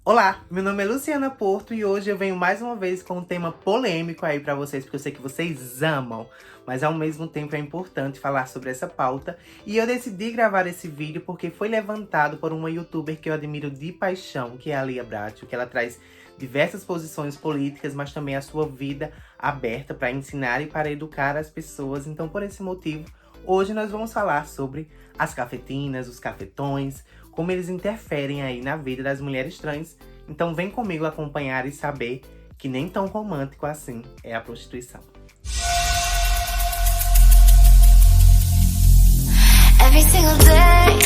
Olá, meu nome é Luciana Porto e hoje eu venho mais uma vez com um tema polêmico aí pra vocês, porque eu sei que vocês amam, mas ao mesmo tempo é importante falar sobre essa pauta. E eu decidi gravar esse vídeo porque foi levantado por uma youtuber que eu admiro de paixão, que é a Lia Bracho, que ela traz diversas posições políticas, mas também a sua vida aberta para ensinar e para educar as pessoas. Então, por esse motivo, hoje nós vamos falar sobre as cafetinas, os cafetões, como eles interferem aí na vida das mulheres trans. Então vem comigo acompanhar e saber que nem tão romântico assim é a prostituição. Every single day,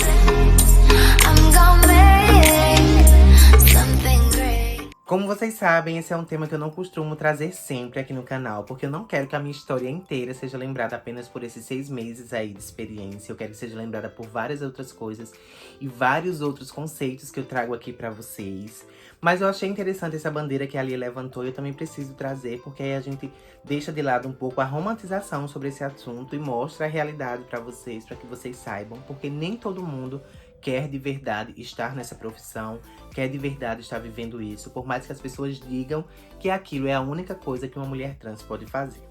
I'm gonna make something great. Como vocês sabem, esse é um tema que eu não costumo trazer sempre aqui no canal, porque eu não quero que a minha história inteira seja lembrada apenas por esses 6 meses aí de experiência. Eu quero que seja lembrada por várias outras coisas e vários outros conceitos que eu trago aqui pra vocês. Mas eu achei interessante essa bandeira que a Lia levantou e eu também preciso trazer, porque aí a gente deixa de lado um pouco a romantização sobre esse assunto e mostra a realidade pra vocês, pra que vocês saibam, porque nem todo mundo quer de verdade estar nessa profissão, quer de verdade estar vivendo isso, por mais que as pessoas digam que aquilo é a única coisa que uma mulher trans pode fazer.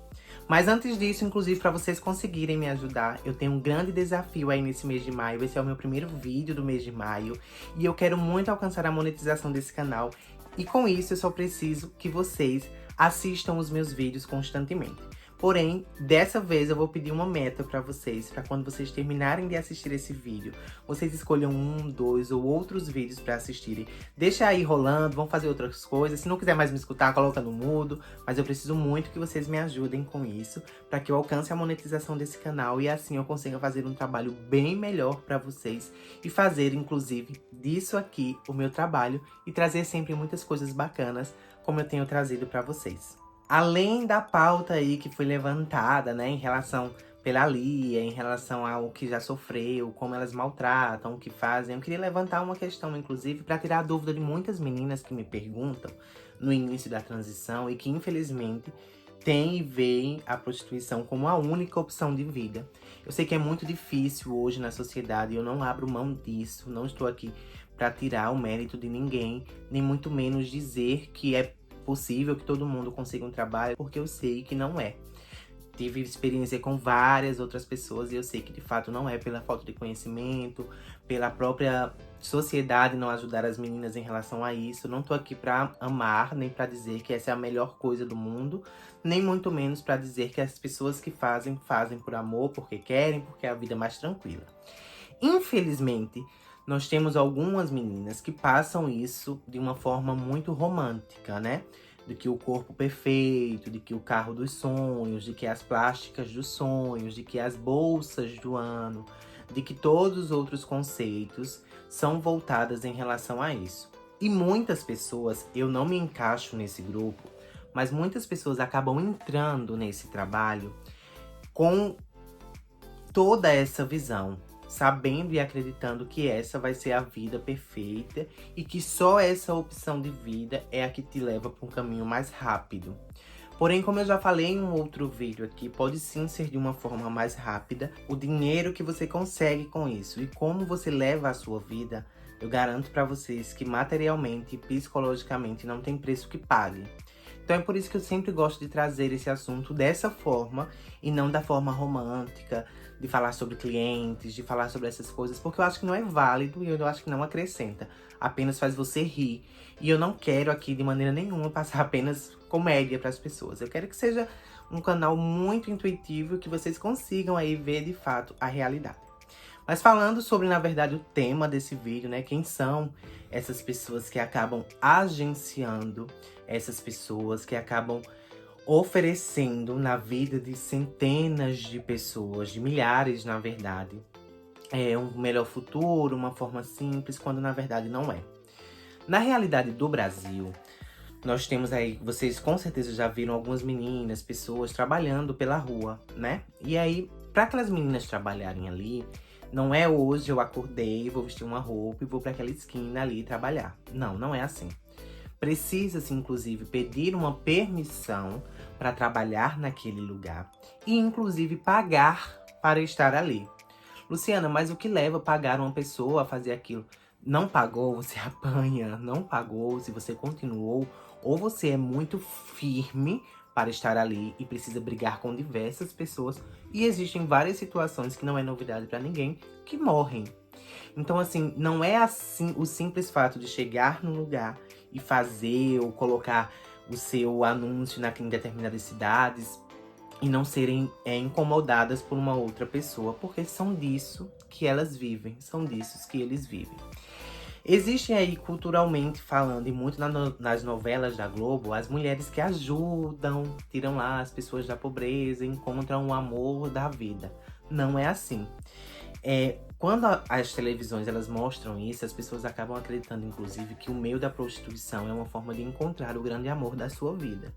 Mas antes disso, inclusive, para vocês conseguirem me ajudar, eu tenho um grande desafio aí nesse mês de maio. Esse é o meu primeiro vídeo do mês de maio e eu quero muito alcançar a monetização desse canal. E com isso, eu só preciso que vocês assistam os meus vídeos constantemente. Porém, dessa vez eu vou pedir uma meta pra vocês, pra quando vocês terminarem de assistir esse vídeo, vocês escolham 1, 2 ou outros vídeos pra assistirem. Deixa aí rolando, vão fazer outras coisas. Se não quiser mais me escutar, coloca no mudo. Mas eu preciso muito que vocês me ajudem com isso, pra que eu alcance a monetização desse canal e assim eu consiga fazer um trabalho bem melhor pra vocês. E fazer, inclusive, disso aqui o meu trabalho e trazer sempre muitas coisas bacanas, como eu tenho trazido pra vocês. Além da pauta aí que foi levantada, né, em relação pela Lia, em relação ao que já sofreu, como elas maltratam, o que fazem, eu queria levantar uma questão, inclusive, para tirar a dúvida de muitas meninas que me perguntam no início da transição e que, infelizmente, têm e veem a prostituição como a única opção de vida. Eu sei que é muito difícil hoje na sociedade e eu não abro mão disso, não estou aqui para tirar o mérito de ninguém, nem muito menos dizer que é possível que todo mundo consiga um trabalho, porque eu sei que não é. Tive experiência com várias outras pessoas e eu sei que de fato não é, pela falta de conhecimento, pela própria sociedade não ajudar as meninas em relação a isso. Não tô aqui pra amar, nem pra dizer que essa é a melhor coisa do mundo, nem muito menos pra dizer que as pessoas que fazem por amor, porque querem, porque é a vida mais tranquila. Infelizmente, nós temos algumas meninas que passam isso de uma forma muito romântica, né? De que o corpo perfeito, de que o carro dos sonhos, de que as plásticas dos sonhos, de que as bolsas do ano, de que todos os outros conceitos são voltadas em relação a isso. E muitas pessoas, eu não me encaixo nesse grupo, mas muitas pessoas acabam entrando nesse trabalho com toda essa visão, sabendo e acreditando que essa vai ser a vida perfeita e que só essa opção de vida é a que te leva para um caminho mais rápido. Porém, como eu já falei em um outro vídeo aqui, pode sim ser de uma forma mais rápida o dinheiro que você consegue com isso e como você leva a sua vida. Eu garanto para vocês que materialmente e psicologicamente não tem preço que pague. Então é por isso que eu sempre gosto de trazer esse assunto dessa forma e não da forma romântica, de falar sobre clientes, de falar sobre essas coisas, porque eu acho que não é válido e eu acho que não acrescenta, apenas faz você rir. E eu não quero aqui de maneira nenhuma passar apenas comédia para as pessoas. Eu quero que seja um canal muito intuitivo, que vocês consigam aí ver de fato a realidade. Mas falando sobre, na verdade, o tema desse vídeo, né? Quem são essas pessoas que acabam agenciando, essas pessoas que acabam oferecendo na vida de centenas de pessoas, de milhares, na verdade, um melhor futuro, uma forma simples, quando na verdade não é. Na realidade do Brasil, nós temos aí, vocês com certeza já viram algumas meninas, pessoas trabalhando pela rua, né? E aí, para aquelas meninas trabalharem ali, não é hoje eu acordei, vou vestir uma roupa e vou para aquela esquina ali trabalhar. Não, não é assim. Precisa-se, inclusive, pedir uma permissão para trabalhar naquele lugar e, inclusive, pagar para estar ali. Luciana, mas o que leva a pagar uma pessoa a fazer aquilo? Não pagou, você apanha. Não pagou, se você continuou, ou você é muito firme para estar ali e precisa brigar com diversas pessoas. E existem várias situações que não é novidade para ninguém, que morrem. Então, assim, não é assim o simples fato de chegar no lugar e fazer ou colocar o seu anúncio em determinadas cidades e não serem incomodadas por uma outra pessoa, porque são disso que elas vivem, são disso que eles vivem. Existem aí, culturalmente falando, e muito nas novelas da Globo, as mulheres que ajudam, tiram lá as pessoas da pobreza, encontram o amor da vida. Não é assim. Quando as televisões elas mostram isso, as pessoas acabam acreditando, inclusive, que o meio da prostituição é uma forma de encontrar o grande amor da sua vida.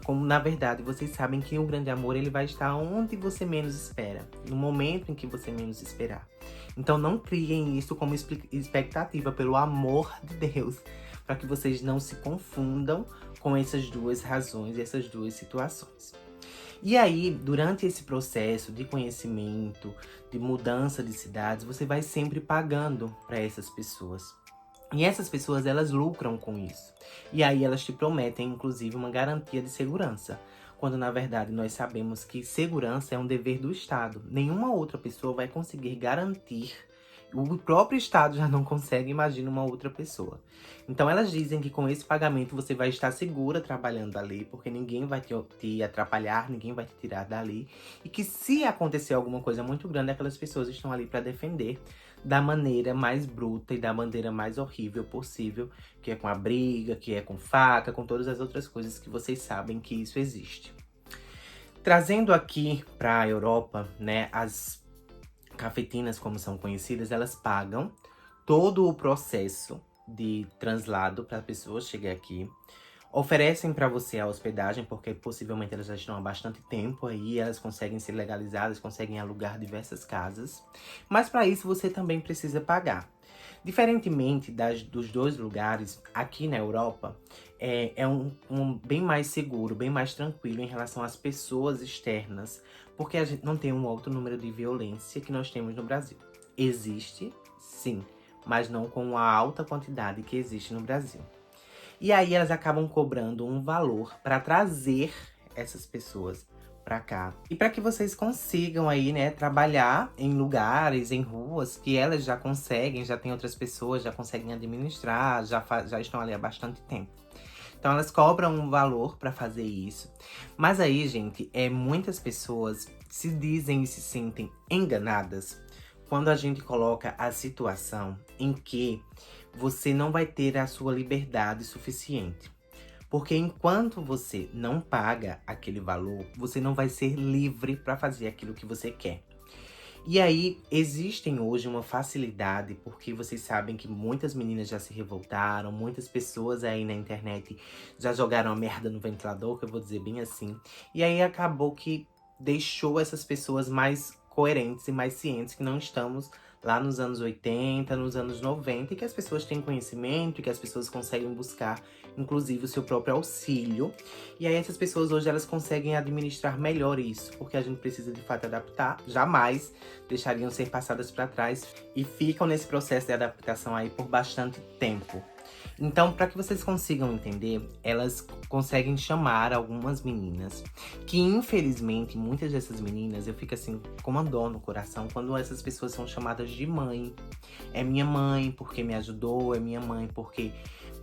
Como, na verdade, vocês sabem que o grande amor ele vai estar onde você menos espera, no momento em que você menos esperar. Então não criem isso como expectativa, pelo amor de Deus, para que vocês não se confundam com essas duas razões, essas duas situações. E aí, durante esse processo de conhecimento, de mudança de cidades, você vai sempre pagando para essas pessoas. E essas pessoas, elas lucram com isso. E aí elas te prometem, inclusive, uma garantia de segurança. Quando, na verdade, nós sabemos que segurança é um dever do Estado. Nenhuma outra pessoa vai conseguir garantir. O próprio Estado já não consegue, imagina uma outra pessoa. Então elas dizem que com esse pagamento você vai estar segura trabalhando ali, porque ninguém vai te atrapalhar, ninguém vai te tirar dali. E que se acontecer alguma coisa muito grande, aquelas pessoas estão ali para defender da maneira mais bruta e da maneira mais horrível possível, que é com a briga, que é com faca, com todas as outras coisas que vocês sabem que isso existe. Trazendo aqui para a Europa, né, as cafetinas, como são conhecidas, elas pagam todo o processo de translado para a pessoa chegar aqui. Oferecem para você a hospedagem, porque possivelmente elas já estão há bastante tempo aí, elas conseguem ser legalizadas, conseguem alugar diversas casas. Mas para isso você também precisa pagar. Diferentemente dos dois lugares, aqui na Europa, é um bem mais seguro, bem mais tranquilo em relação às pessoas externas, porque a gente não tem um alto número de violência que nós temos no Brasil. Existe, sim, mas não com a alta quantidade que existe no Brasil. E aí elas acabam cobrando um valor para trazer essas pessoas para cá. E para que vocês consigam aí, né, trabalhar em lugares, em ruas que elas já conseguem, já tem outras pessoas, já conseguem administrar, já estão ali há bastante tempo. Então elas cobram um valor para fazer isso. Mas aí, gente, muitas pessoas se dizem e se sentem enganadas quando a gente coloca a situação em que você não vai ter a sua liberdade suficiente. Porque enquanto você não paga aquele valor, você não vai ser livre para fazer aquilo que você quer. E aí, existem hoje uma facilidade, porque vocês sabem que muitas meninas já se revoltaram, muitas pessoas aí na internet já jogaram a merda no ventilador, que eu vou dizer bem assim. E aí acabou que deixou essas pessoas mais coerentes e mais cientes que não estamos lá nos anos 80, nos anos 90, e que as pessoas têm conhecimento, e que as pessoas conseguem buscar, inclusive, o seu próprio auxílio. E aí essas pessoas hoje, elas conseguem administrar melhor isso, porque a gente precisa, de fato, adaptar. Jamais deixariam ser passadas para trás e ficam nesse processo de adaptação aí por bastante tempo. Então, para que vocês consigam entender, elas conseguem chamar algumas meninas que, infelizmente, muitas dessas meninas, eu fico assim, com uma dor no coração quando essas pessoas são chamadas de mãe. É minha mãe porque me ajudou, é minha mãe porque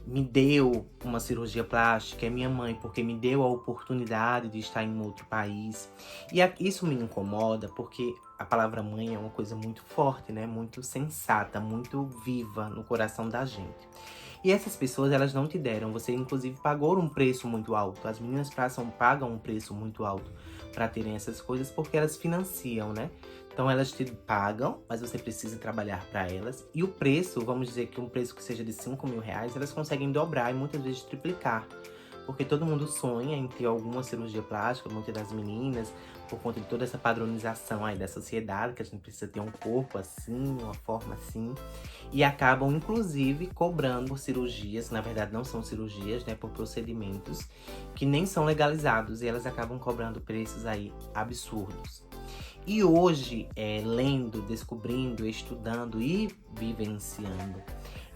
me deu uma cirurgia plástica, é minha mãe porque me deu a oportunidade de estar em outro país. E isso me incomoda porque a palavra mãe é uma coisa muito forte, né? Muito sensata, muito viva no coração da gente. E essas pessoas, elas não te deram. Você, inclusive, pagou um preço muito alto. As meninas pagam um preço muito alto para terem essas coisas, porque elas financiam, né? Então, elas te pagam, mas você precisa trabalhar para elas. E o preço, vamos dizer que um preço que seja de 5 mil reais, elas conseguem dobrar e muitas vezes triplicar. Porque todo mundo sonha em ter alguma cirurgia plástica, muitas das meninas, por conta de toda essa padronização aí da sociedade, que a gente precisa ter um corpo assim, uma forma assim. E acabam, inclusive, cobrando por cirurgias, que na verdade não são cirurgias, né? Por procedimentos que nem são legalizados. E elas acabam cobrando preços aí absurdos. E hoje, lendo, descobrindo, estudando e vivenciando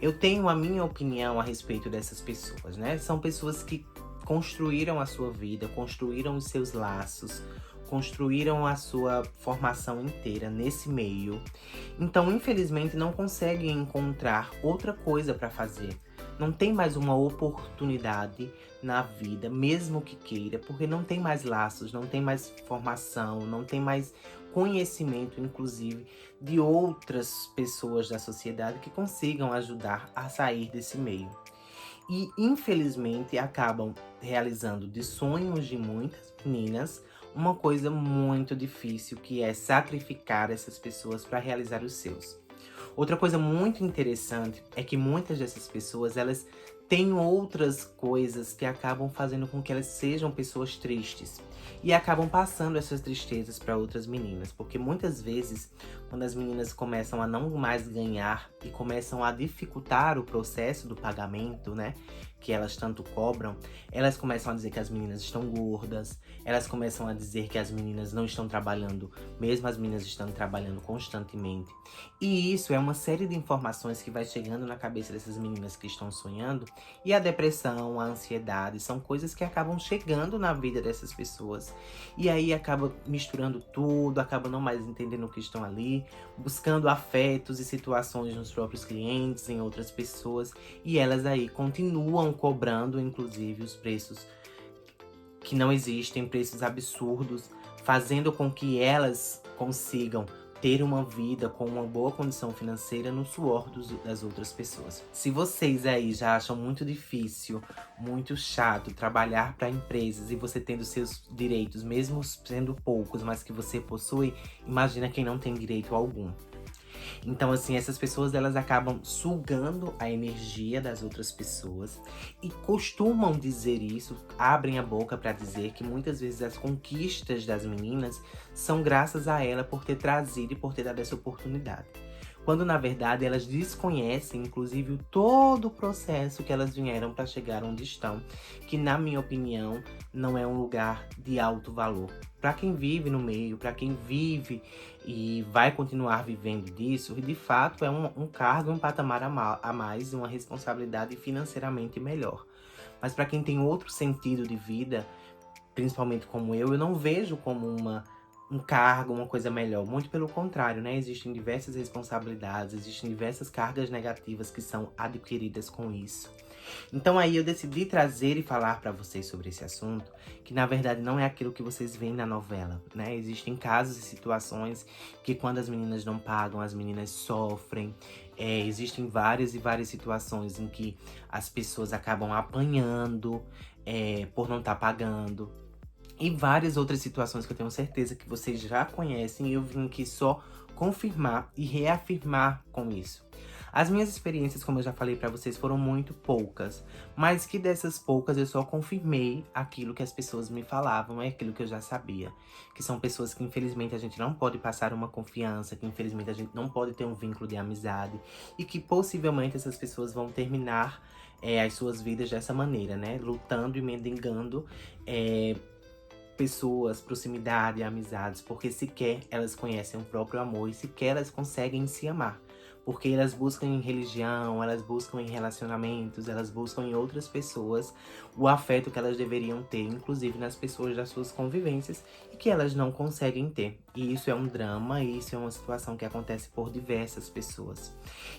Eu tenho a minha opinião a respeito dessas pessoas, né? São pessoas que construíram a sua vida, construíram os seus laços, construíram a sua formação inteira nesse meio. Então, infelizmente, não conseguem encontrar outra coisa para fazer. Não tem mais uma oportunidade na vida, mesmo que queira, porque não tem mais laços, não tem mais formação, não tem mais conhecimento, inclusive, de outras pessoas da sociedade que consigam ajudar a sair desse meio. E, infelizmente, acabam realizando de sonhos de muitas meninas uma coisa muito difícil, que é sacrificar essas pessoas para realizar os seus. Outra coisa muito interessante é que muitas dessas pessoas, elas têm outras coisas que acabam fazendo com que elas sejam pessoas tristes. E acabam passando essas tristezas para outras meninas. Porque muitas vezes, quando as meninas começam a não mais ganhar e começam a dificultar o processo do pagamento, né? Que elas tanto cobram, elas começam a dizer que as meninas estão gordas, elas começam a dizer que as meninas não estão trabalhando, mesmo as meninas estão trabalhando constantemente. E isso é uma série de informações que vai chegando na cabeça dessas meninas que estão sonhando. E a depressão, a ansiedade, são coisas que acabam chegando na vida dessas pessoas. E aí acaba misturando tudo, acaba não mais entendendo o que estão ali, buscando afetos e situações nos próprios clientes, em outras pessoas. E elas aí continuam cobrando, inclusive, os preços que não existem, preços absurdos, fazendo com que elas consigam ter uma vida com uma boa condição financeira no suor das outras pessoas. Se vocês aí já acham muito difícil, muito chato trabalhar para empresas e você tendo seus direitos, mesmo sendo poucos, mas que você possui, imagina quem não tem direito algum. Então, assim, essas pessoas, elas acabam sugando a energia das outras pessoas e costumam dizer isso, abrem a boca para dizer que muitas vezes as conquistas das meninas são graças a ela por ter trazido e por ter dado essa oportunidade. Quando, na verdade, elas desconhecem, inclusive, todo o processo que elas vieram para chegar onde estão, que, na minha opinião, não é um lugar de alto valor. Para quem vive no meio, para quem vive e vai continuar vivendo disso, de fato, é um cargo, um patamar a mais, uma responsabilidade financeiramente melhor. Mas para quem tem outro sentido de vida, principalmente como eu não vejo como um cargo, uma coisa melhor. Muito pelo contrário, né? Existem diversas responsabilidades, existem diversas cargas negativas que são adquiridas com isso. Então aí eu decidi trazer e falar para vocês sobre esse assunto, que na verdade não é aquilo que vocês veem na novela, né? Existem casos e situações que quando as meninas não pagam, as meninas sofrem. Existem várias e várias situações em que as pessoas acabam apanhando por não estar pagando. E várias outras situações que eu tenho certeza que vocês já conhecem e eu vim aqui só confirmar e reafirmar com isso. As minhas experiências, como eu já falei pra vocês, foram muito poucas. Mas que dessas poucas eu só confirmei aquilo que as pessoas me falavam, é aquilo que eu já sabia. Que são pessoas que infelizmente a gente não pode passar uma confiança, que infelizmente a gente não pode ter um vínculo de amizade. E que possivelmente essas pessoas vão terminar as suas vidas dessa maneira, né? Lutando e mendigando pessoas, proximidade, amizades, porque sequer elas conhecem o próprio amor e sequer elas conseguem se amar. Porque elas buscam em religião, elas buscam em relacionamentos, elas buscam em outras pessoas o afeto que elas deveriam ter, inclusive nas pessoas das suas convivências, e que elas não conseguem ter. E isso é um drama, e isso é uma situação que acontece por diversas pessoas.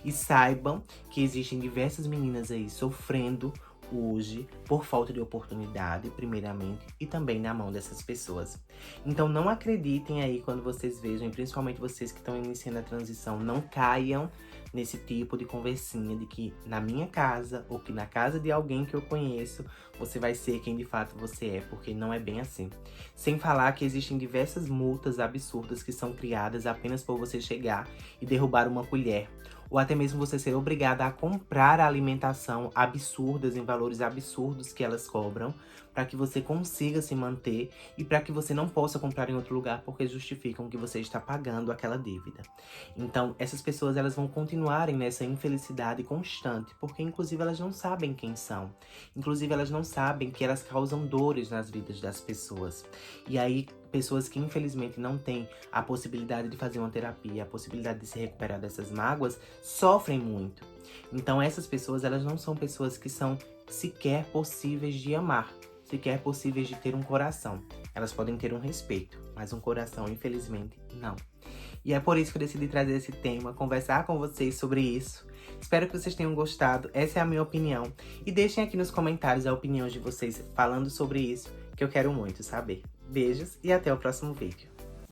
E saibam que existem diversas meninas aí sofrendo hoje por falta de oportunidade, primeiramente, e também na mão dessas pessoas. Então não acreditem aí quando vocês vejam, e principalmente vocês que estão iniciando a transição, não caiam nesse tipo de conversinha de que na minha casa ou que na casa de alguém que eu conheço, você vai ser quem de fato você é, porque não é bem assim. Sem falar que existem diversas multas absurdas que são criadas apenas por você chegar e derrubar uma colher, ou até mesmo você ser obrigada a comprar a alimentação absurdas, em valores absurdos que elas cobram, para que você consiga se manter e para que você não possa comprar em outro lugar porque justificam que você está pagando aquela dívida. Então, essas pessoas elas vão continuarem nessa infelicidade constante, porque inclusive elas não sabem quem são. Inclusive elas não sabem que elas causam dores nas vidas das pessoas. E aí, pessoas que infelizmente não têm a possibilidade de fazer uma terapia, a possibilidade de se recuperar dessas mágoas, sofrem muito. Então essas pessoas, elas não são pessoas que são sequer possíveis de amar, sequer possíveis de ter um coração. Elas podem ter um respeito, mas um coração, infelizmente, não. E é por isso que eu decidi trazer esse tema, conversar com vocês sobre isso. Espero que vocês tenham gostado, essa é a minha opinião. E deixem aqui nos comentários a opinião de vocês falando sobre isso, que eu quero muito saber. Beijos e até o próximo vídeo.